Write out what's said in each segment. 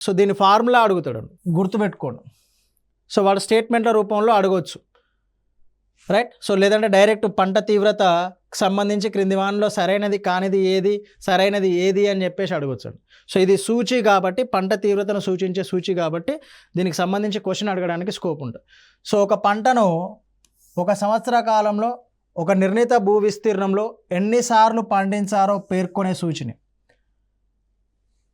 So దీని formula అడుగుతాడు, గుర్తుపెట్టుకోండి. సో వాడు స్టేట్మెంట్ల రూపంలో అడగవచ్చు, రైట్. సో లేదంటే డైరెక్ట్ పంట తీవ్రతకు సంబంధించి క్రింది వానిలో సరైనది కానిది ఏది, సరైనది ఏది అని చెప్పేసి అడగవచ్చు. సో ఇది సూచి కాబట్టి, పంట తీవ్రతను సూచించే సూచి కాబట్టి దీనికి సంబంధించి క్వశ్చన్ అడగడానికి స్కోప్ ఉంటుంది. సో ఒక పంటను ఒక సంవత్సర కాలంలో ఒక నిర్ణీత భూ విస్తీర్ణంలో ఎన్నిసార్లు పండించారో పేర్కొనే సూచిని.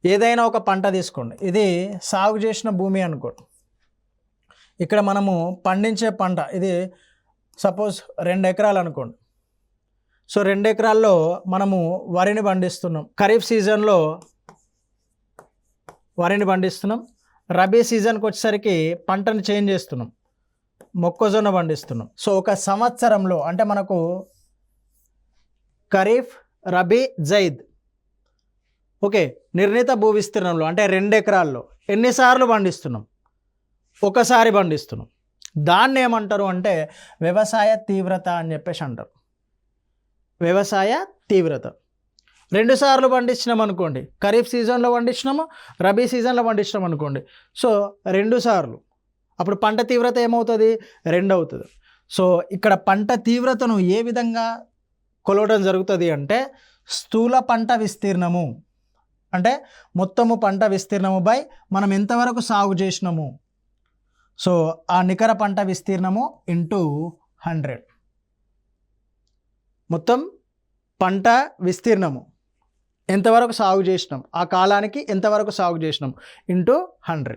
ఏదైనా ఒక పంట తీసుకోండి, ఇది సాగు చేసిన భూమి అనుకోండి. ఇక్కడ మనము పండించే పంట ఇది సపోజ్ 2 ఎకరాలు అనుకోండి. సో 2 ఎకరాల్లో మనము వరిని పండిస్తున్నాం. ఖరీఫ్ సీజన్లో వరిని పండిస్తున్నాం. రబీ సీజన్కి వచ్చేసరికి పంటను చేంజ్ చేస్తున్నాం, మొక్కజొన్న పండిస్తున్నాం. సో ఒక సంవత్సరంలో అంటే మనకు ఖరీఫ్, రబీ, జైద్, ఓకే, నిర్ణీత భూ విస్తీర్ణంలో అంటే 2 ఎకరాల్లో ఎన్నిసార్లు పండిస్తున్నాం? ఒకసారి పండిస్తున్నాం. దాన్ని ఏమంటారు అంటే వ్యవసాయ తీవ్రత అని చెప్పేసి అంటారు. వ్యవసాయ తీవ్రత. 2 సార్లు పండించినాం అనుకోండి, ఖరీఫ్ సీజన్లో పండించినాము, రబీ సీజన్లో పండించినాం అనుకోండి. సో 2 సార్లు, అప్పుడు పంట తీవ్రత ఏమవుతుంది? 2 అవుతుంది. సో ఇక్కడ పంట తీవ్రతను ఏ విధంగా కొలవడం జరుగుతుంది అంటే స్థూల పంట విస్తీర్ణము అంటే మొత్తము పంట విస్తీర్ణము బై మనం ఎంతవరకు సాగు చేసినాము. సో ఆ నికర పంట విస్తీర్ణము ఇంటూ 100. మొత్తం పంట విస్తీర్ణము ఎంతవరకు సాగు చేసినాం, ఆ కాలానికి ఎంతవరకు సాగు చేసినాం ఇంటూ 100.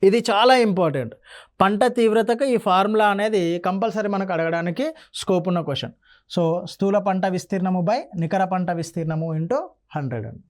ఇది చాలా ఇంపార్టెంట్. పంట తీవ్రతకు ఈ ఫార్ములా అనేది కంపల్సరీ మనకు అడగడానికి స్కోప్ ఉన్న క్వశ్చన్. సో స్థూల పంట విస్తీర్ణము బై నికర పంట విస్తీర్ణము ఇంటూ 100 అండి.